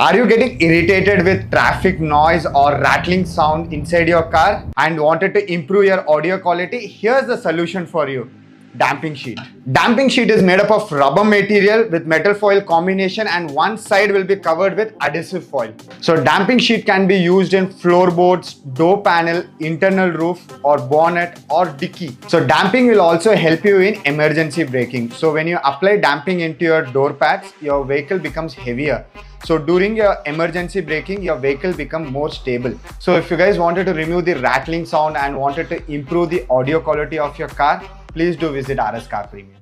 Are you getting irritated with traffic noise or rattling sound inside your car and wanted to improve your audio quality? Here's the solution for you. Damping sheet. Damping sheet is made up of rubber material with metal foil combination, and one side will be covered with adhesive foil. So damping sheet can be used in floorboards, door panel, internal roof or bonnet or dicky. So damping will also help you in emergency braking. So when you apply damping into your door pads, your vehicle becomes heavier. So during your emergency braking, your vehicle becomes more stable. So if you guys wanted to remove the rattling sound and wanted to improve the audio quality of your car, please do visit RS Car Premium.